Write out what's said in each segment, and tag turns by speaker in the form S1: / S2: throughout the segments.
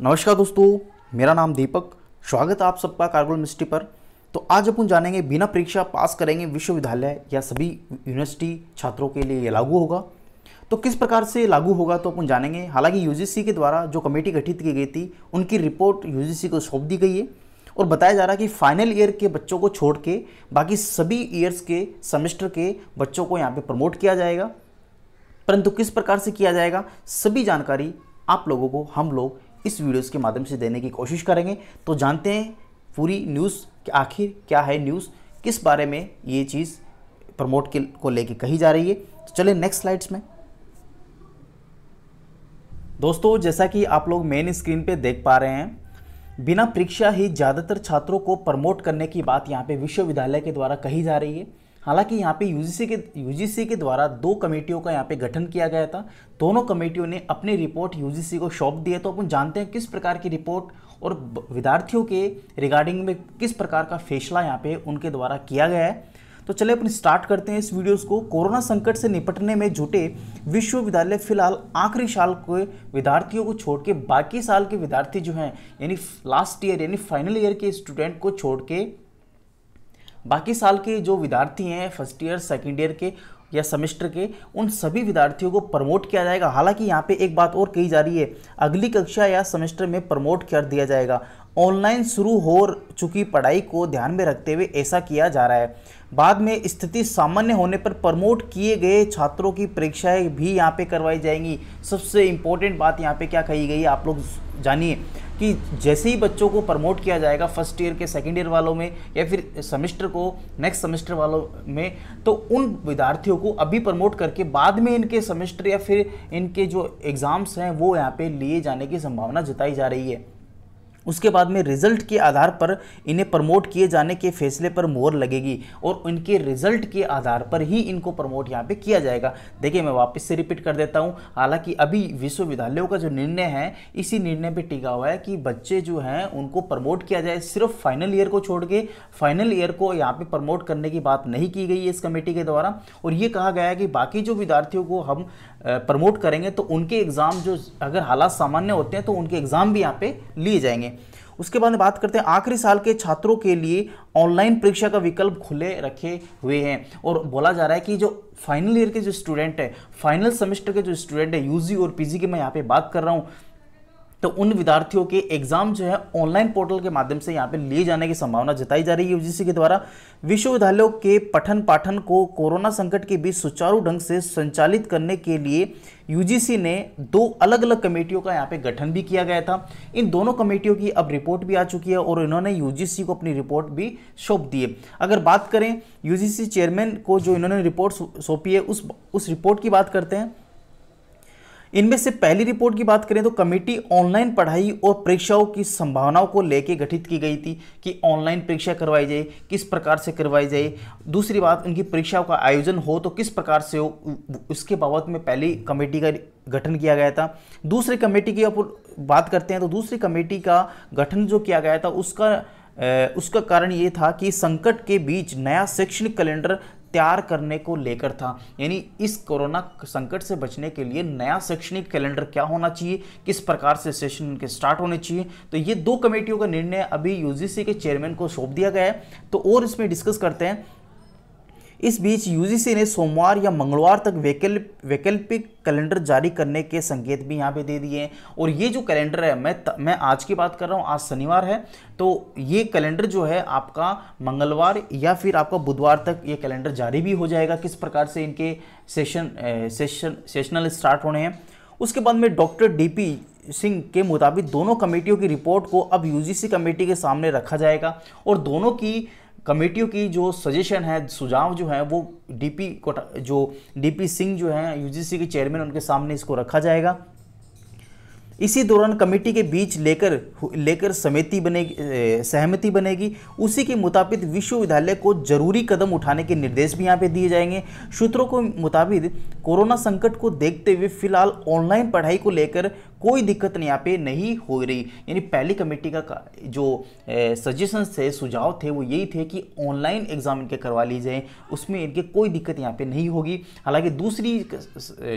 S1: नमस्कार दोस्तों, मेरा नाम दीपक। स्वागत है आप सबका कारगिल मिस्ट्री पर। तो आज अपन जानेंगे बिना परीक्षा पास करेंगे विश्वविद्यालय या सभी यूनिवर्सिटी छात्रों के लिए ये लागू होगा। तो किस प्रकार से लागू होगा तो अपन जानेंगे। हालांकि यूजीसी के द्वारा जो कमेटी गठित की गई थी उनकी रिपोर्ट यूजीसी को सौंप दी गई है और बताया जा रहा है कि फाइनल ईयर के बच्चों को छोड़ के बाकी सभी ईयर्स के सेमेस्टर के बच्चों को यहाँ पे प्रमोट किया जाएगा। परंतु किस प्रकार से किया जाएगा सभी जानकारी आप लोगों को हम लोग इस वीडियोस के माध्यम से देने की कोशिश करेंगे। तो जानते हैं पूरी न्यूज़ कि आखिर क्या है, न्यूज़ किस बारे में ये चीज़ प्रमोट को लेके कही जा रही है। तो चलिए नेक्स्ट स्लाइड्स में। दोस्तों, जैसा कि आप लोग मेन स्क्रीन पे देख पा रहे हैं, बिना परीक्षा ही ज़्यादातर छात्रों को प्रमोट करने की बात यहाँ पे विश्वविद्यालय के द्वारा कही जा रही है। हालांकि यहाँ पे यूजीसी के द्वारा दो कमेटियों का यहाँ पे गठन किया गया था। दोनों कमेटियों ने अपनी रिपोर्ट यूजीसी को सौंप दी है। तो अपन जानते हैं किस प्रकार की रिपोर्ट और विद्यार्थियों के रिगार्डिंग में किस प्रकार का फैसला यहाँ पे उनके द्वारा किया गया है। तो चलिए अपन स्टार्ट करते हैं इस वीडियोस को। कोरोना संकट से निपटने में जुटे विश्वविद्यालय फिलहाल आखिरी साल के विद्यार्थियों को छोड़ के बाकी साल के विद्यार्थी जो हैं यानी लास्ट ईयर यानी फाइनल ईयर के स्टूडेंट को छोड़ के बाकी साल के जो विद्यार्थी हैं फर्स्ट ईयर सेकेंड ईयर के या सेमेस्टर के, उन सभी विद्यार्थियों को प्रमोट किया जाएगा। हालांकि यहाँ पे एक बात और कही जा रही है, अगली कक्षा या सेमेस्टर में प्रमोट कर दिया जाएगा। ऑनलाइन शुरू हो चुकी पढ़ाई को ध्यान में रखते हुए ऐसा किया जा रहा है। बाद में स्थिति सामान्य होने पर प्रमोट किए गए छात्रों की परीक्षाएं भी यहाँ पे करवाई जाएंगी। सबसे इम्पोर्टेंट बात यहाँ पे क्या कही गई है आप लोग जानिए कि जैसे ही बच्चों को प्रमोट किया जाएगा फर्स्ट ईयर के सेकेंड ईयर वालों में या फिर सेमेस्टर को नेक्स्ट सेमेस्टर वालों में, तो उन विद्यार्थियों को अभी प्रमोट करके बाद में इनके सेमेस्टर या फिर इनके जो एग्ज़ाम्स हैं वो यहाँ पे लिए जाने की संभावना जताई जा रही है। उसके बाद में रिजल्ट के आधार पर इन्हें प्रमोट किए जाने के फैसले पर मोहर लगेगी और उनके रिजल्ट के आधार पर ही इनको प्रमोट यहाँ पे किया जाएगा। देखिए, मैं वापस से रिपीट कर देता हूँ। हालांकि अभी विश्वविद्यालयों का जो निर्णय है इसी निर्णय पे टिका हुआ है कि बच्चे जो हैं उनको प्रमोट किया जाए। सिर्फ फाइनल ईयर को छोड़ के फाइनल ईयर को यहाँ पे प्रमोट करने की बात नहीं की गई है इस कमेटी के द्वारा। और ये कहा गया है कि बाकी जो विद्यार्थियों को हम प्रमोट करेंगे तो उनके एग्ज़ाम जो अगर हालात सामान्य होते हैं तो उनके एग्ज़ाम भी यहाँ पे लिए जाएंगे। उसके बाद बात करते हैं आखिरी साल के छात्रों के लिए ऑनलाइन परीक्षा का विकल्प खुले रखे हुए हैं। और बोला जा रहा है कि जो फाइनल ईयर के जो स्टूडेंट है, फाइनल सेमेस्टर के जो स्टूडेंट है, यूजी और पीजी की मैं यहाँ पे बात कर रहा हूँ, तो उन विद्यार्थियों के एग्जाम जो है ऑनलाइन पोर्टल के माध्यम से यहाँ पे लिए जाने की संभावना जताई जा रही है यूजीसी के द्वारा। विश्वविद्यालयों के पठन पाठन को कोरोना संकट के बीच सुचारू ढंग से संचालित करने के लिए यूजीसी ने दो अलग अलग कमेटियों का यहाँ पे गठन भी किया गया था। इन दोनों कमेटियों की अब रिपोर्ट भी आ चुकी है और इन्होंने यूजीसी को अपनी रिपोर्ट भी सौंप दी है। अगर बात करें यूजीसी चेयरमैन को जो इन्होंने रिपोर्ट सौंपी है उस रिपोर्ट की बात करते हैं। इनमें से पहली रिपोर्ट की बात करें तो कमेटी ऑनलाइन पढ़ाई और परीक्षाओं की संभावनाओं को लेकर गठित की गई थी कि ऑनलाइन परीक्षा करवाई जाए, किस प्रकार से करवाई जाए। दूसरी बात, उनकी परीक्षाओं का आयोजन हो तो किस प्रकार से हो, उसके बाबत में पहली कमेटी का गठन किया गया था। दूसरी कमेटी की बात करते हैं तो दूसरी कमेटी का गठन जो किया गया था उसका कारण ये था कि संकट के बीच नया शैक्षणिक कैलेंडर तैयार करने को लेकर था। यानी इस कोरोना संकट से बचने के लिए नया शैक्षणिक कैलेंडर क्या होना चाहिए, किस प्रकार से सेशन के स्टार्ट होने चाहिए। तो ये दो कमेटियों का निर्णय अभी यूजीसी के चेयरमैन को सौंप दिया गया है। तो और इसमें डिस्कस करते हैं। इस बीच यूजीसी ने सोमवार या मंगलवार तक वैकल्पिक कैलेंडर जारी करने के संकेत भी यहाँ पे दे दिए हैं। और ये जो कैलेंडर है, मैं आज की बात कर रहा हूँ, आज शनिवार है, तो ये कैलेंडर जो है आपका मंगलवार या फिर आपका बुधवार तक ये कैलेंडर जारी भी हो जाएगा, किस प्रकार से इनके सेशनल स्टार्ट होने हैं। उसके बाद में डॉक्टर डीपी सिंह के मुताबिक दोनों कमेटियों की रिपोर्ट को अब यूजीसी कमेटी के सामने रखा जाएगा और दोनों की कमेटियों की जो सजेशन है, सुझाव जो है वो डीपी सिंह जो है यूजीसी के चेयरमैन, उनके सामने इसको रखा जाएगा। इसी दौरान कमेटी के बीच लेकर सहमति बनेगी। उसी के मुताबिक विश्वविद्यालय को जरूरी कदम उठाने के निर्देश भी यहाँ पे दिए जाएंगे। सूत्रों के मुताबिक कोरोना संकट को देखते हुए फिलहाल ऑनलाइन पढ़ाई को लेकर कोई दिक्कत नहीं यहाँ पे नहीं हो रही। यानी पहली कमेटी का जो सजेशन थे, सुझाव थे, वो यही थे कि ऑनलाइन एग्जाम इनके करवा ली जाए, उसमें इनके कोई दिक्कत यहाँ पे नहीं होगी। हालांकि दूसरी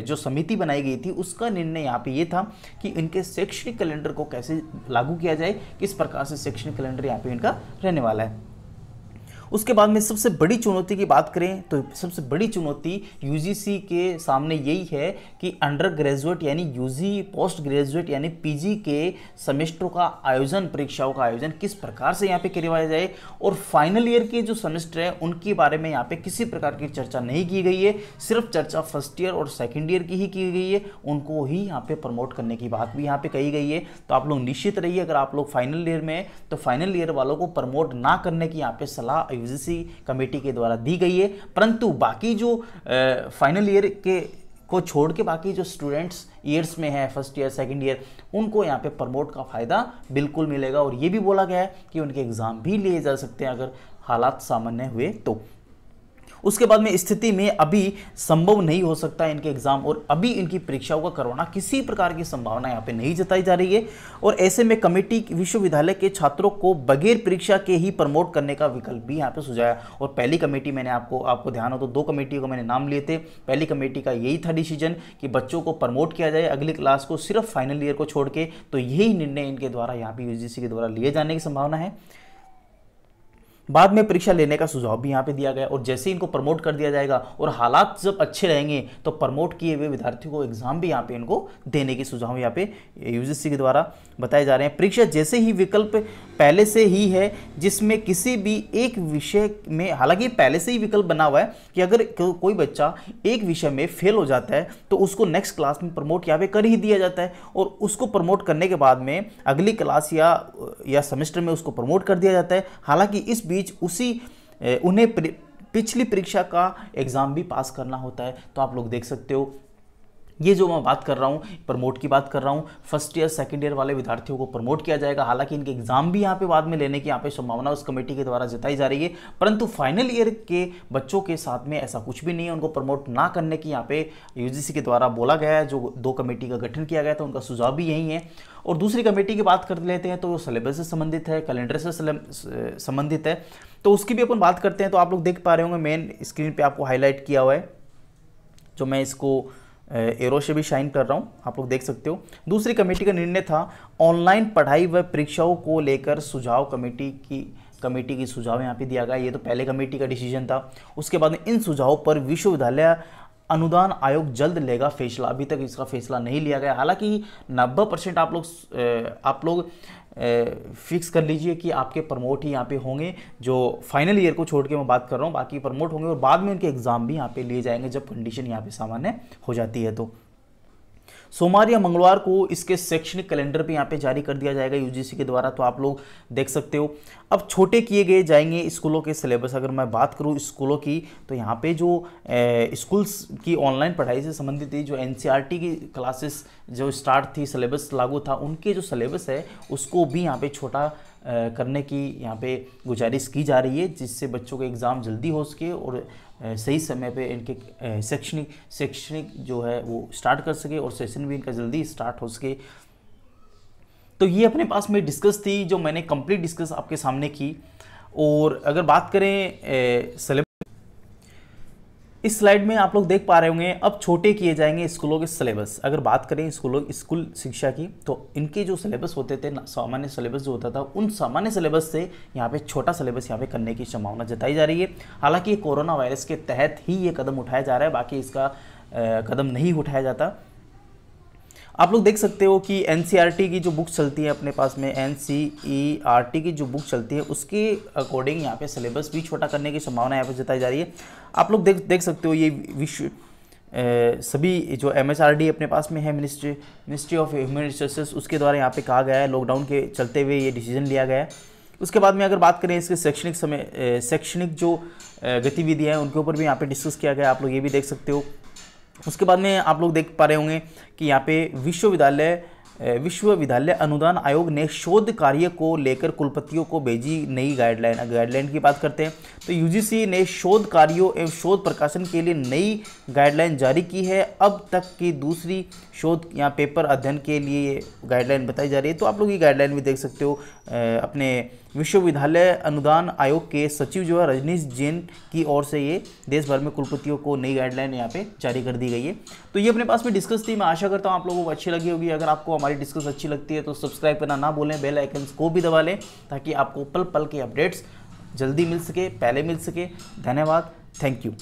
S1: जो समिति बनाई गई थी उसका निर्णय यहाँ पे ये था कि इनके शैक्षणिक कैलेंडर को कैसे लागू किया जाए, किस प्रकार से शैक्षणिक कैलेंडर यहाँ पे इनका रहने वाला है। उसके बाद में सबसे बड़ी चुनौती की बात करें तो सबसे बड़ी चुनौती यूजीसी के सामने यही है कि अंडर ग्रेजुएट यानी यूजी, पोस्ट ग्रेजुएट यानी पीजी के सेमेस्टरों का आयोजन, परीक्षाओं का आयोजन किस प्रकार से यहाँ पे करवाया जाए। और फाइनल ईयर के जो सेमेस्टर है उनके बारे में यहाँ पे किसी प्रकार की चर्चा नहीं की गई है, सिर्फ चर्चा फर्स्ट ईयर और सेकेंड ईयर की ही की गई है, उनको ही यहाँ पे प्रमोट करने की बात भी यहाँ पे कही गई है। तो आप लोग निश्चित रहिए, अगर आप लोग फाइनल ईयर में तो फाइनल ईयर वालों को प्रमोट ना करने की यहाँ पे सलाह यूजीसी कमेटी के द्वारा दी गई है। परंतु बाकी जो फाइनल ईयर के को छोड़ के बाकी जो स्टूडेंट्स ईयर्स में है, फर्स्ट ईयर सेकंड ईयर, उनको यहाँ पे प्रमोट का फायदा बिल्कुल मिलेगा। और ये भी बोला गया है कि उनके एग्जाम भी लिए जा सकते हैं अगर हालात सामान्य हुए तो। उसके बाद में स्थिति में अभी संभव नहीं हो सकता इनके एग्जाम और अभी इनकी परीक्षाओं का करवाना, किसी प्रकार की संभावना यहाँ पे नहीं जताई जा रही है। और ऐसे में कमेटी विश्वविद्यालय के छात्रों को बगैर परीक्षा के ही प्रमोट करने का विकल्प भी यहाँ पे सुझाया। और पहली कमेटी मैंने आपको ध्यान हो तो 2 कमेटियों को मैंने नाम लिए थे। पहली कमेटी का यही था डिसीजन कि बच्चों को प्रमोट किया जाए अगली क्लास को सिर्फ फाइनल ईयर को छोड़ के, तो यही निर्णय इनके द्वारा यहाँ पे यूजीसी के द्वारा लिए जाने की संभावना है। बाद में परीक्षा लेने का सुझाव भी यहाँ पे दिया गया और जैसे इनको प्रमोट कर दिया जाएगा और हालात जब अच्छे रहेंगे तो प्रमोट किए हुए विद्यार्थियों को एग्जाम भी यहाँ पे इनको देने के सुझाव यहाँ पे यूजीसी के द्वारा बताए जा रहे हैं। परीक्षा जैसे ही विकल्प पहले से ही है जिसमें किसी भी एक विषय में, हालांकि पहले से ही विकल्प बना हुआ है कि अगर कोई बच्चा एक विषय में फेल हो जाता है तो उसको नेक्स्ट क्लास में प्रमोट यहाँ पे कर ही दिया जाता है और उसको प्रमोट करने के बाद में अगली क्लास या सेमेस्टर में उसको प्रमोट कर दिया जाता है। हालांकि इस बीच उन्हें पिछली परीक्षा का एग्जाम भी पास करना होता है। तो आप लोग देख सकते हो, ये जो मैं बात कर रहा हूँ प्रमोट की बात कर रहा हूँ, फर्स्ट ईयर सेकंड ईयर वाले विद्यार्थियों को प्रमोट किया जाएगा। हालांकि इनके एग्जाम भी यहाँ पे बाद में लेने की यहाँ पे संभावना उस कमेटी के द्वारा जताई जा रही है, परंतु फाइनल ईयर के बच्चों के साथ में ऐसा कुछ भी नहीं है। उनको प्रमोट ना करने की यहाँ पे यूजीसी के द्वारा बोला गया है। जो 2 कमेटी का गठन किया गया था उनका सुझाव भी यही है। और दूसरी कमेटी की बात कर लेते हैं तो सिलेबस से संबंधित है, कैलेंडर से संबंधित है, तो उसकी भी अपन बात करते हैं। तो आप लोग देख पा रहे होंगे मेन स्क्रीन पे आपको हाईलाइट किया हुआ है, जो मैं इसको एरो से भी शाइन कर रहा हूँ, आप लोग देख सकते हो। दूसरी कमेटी का निर्णय था ऑनलाइन पढ़ाई व परीक्षाओं को लेकर सुझाव, कमेटी की सुझाव यहाँ पे दिया गया। ये तो पहले कमेटी का डिसीजन था। उसके बाद में इन सुझावों पर विश्वविद्यालय अनुदान आयोग जल्द लेगा फैसला। अभी तक इसका फैसला नहीं लिया गया। हालांकि 90% आप लोग फिक्स कर लीजिए कि आपके प्रमोट ही यहाँ पे होंगे। जो फाइनल ईयर को छोड़ के मैं बात कर रहा हूँ, बाकी प्रमोट होंगे और बाद में उनके एग्जाम भी यहाँ पे लिए जाएंगे जब कंडीशन यहाँ पे सामान्य हो जाती है। तो सोमवार या मंगलवार को इसके शैक्षणिक कैलेंडर पे यहाँ पे जारी कर दिया जाएगा यूजीसी के द्वारा। तो आप लोग देख सकते हो। अब छोटे किए गए जाएंगे स्कूलों के सिलेबस। अगर मैं बात करूँ स्कूलों की तो यहाँ पे जो स्कूल्स की ऑनलाइन पढ़ाई से संबंधित थी, जो एनसीईआरटी की क्लासेस जो स्टार्ट थी, सिलेबस लागू था, उनके जो सिलेबस है उसको भी यहाँ पे छोटा करने की यहाँ पे गुजारिश की जा रही है, जिससे बच्चों के एग्ज़ाम जल्दी हो सके और सही समय पे इनके शैक्षणिक जो है वो स्टार्ट कर सके और सेशन भी इनका जल्दी स्टार्ट हो सके। तो ये अपने पास में डिस्कस थी, जो मैंने कंप्लीट डिस्कस आपके सामने की। और अगर बात करें सिलेबस, इस स्लाइड में आप लोग देख पा रहे होंगे अब छोटे किए जाएंगे स्कूलों के सिलेबस। अगर बात करें स्कूल शिक्षा की तो इनके जो सिलेबस होते थे, सामान्य सिलेबस जो होता था, उन सामान्य सिलेबस से यहाँ पे छोटा सिलेबस यहाँ पे करने की संभावना जताई जा रही है। हालांकि कोरोना वायरस के तहत ही ये कदम उठाया जा रहा है, बाकी इसका कदम नहीं उठाया जाता। आप लोग देख सकते हो कि एनसीईआरटी की जो बुक चलती है अपने पास में, एनसीईआरटी की जो बुक चलती है उसके अकॉर्डिंग यहाँ पे सिलेबस भी छोटा करने की संभावना यहाँ पे जताई जा रही है। आप लोग देख सकते हो ये सभी जो एमएचआरडी अपने पास में है, मिनिस्ट्री ऑफ ह्यूमन रिसोर्सेज, उसके द्वारा यहाँ पे कहा गया है, लॉकडाउन के चलते हुए ये डिसीजन लिया गया है। उसके बाद में अगर बात करें इसके शैक्षणिक जो गतिविधियाँ हैं उनके ऊपर भी यहाँ पे डिस्कस किया गया, आप लोग ये भी देख सकते हो। उसके बाद में आप लोग देख पा रहे होंगे कि यहाँ पे विश्वविद्यालय विश्वविद्यालय अनुदान आयोग ने शोध कार्य को लेकर कुलपतियों को भेजी नई गाइडलाइन की बात करते हैं तो यूजीसी ने शोध कार्यों एवं शोध प्रकाशन के लिए नई गाइडलाइन जारी की है। अब तक की दूसरी शोध या पेपर अध्ययन के लिए गाइडलाइन बताई जा रही है। तो आप लोग ये गाइडलाइन भी देख सकते हो। अपने विश्वविद्यालय अनुदान आयोग के सचिव जो है रजनीश जैन की ओर से ये देश भर में कुलपतियों को नई गाइडलाइन यहाँ पे जारी कर दी गई है। तो ये अपने पास में डिस्कस थी। मैं आशा करता हूँ आप लोगों को अच्छी लगी होगी। अगर आपको हमारी डिस्कस अच्छी लगती है तो सब्सक्राइब करना ना भूलें, बेल आइकन को भी दबा लें ताकि आपको पल पल के अपडेट्स जल्दी मिल सके, पहले मिल सके। धन्यवाद, थैंक यू।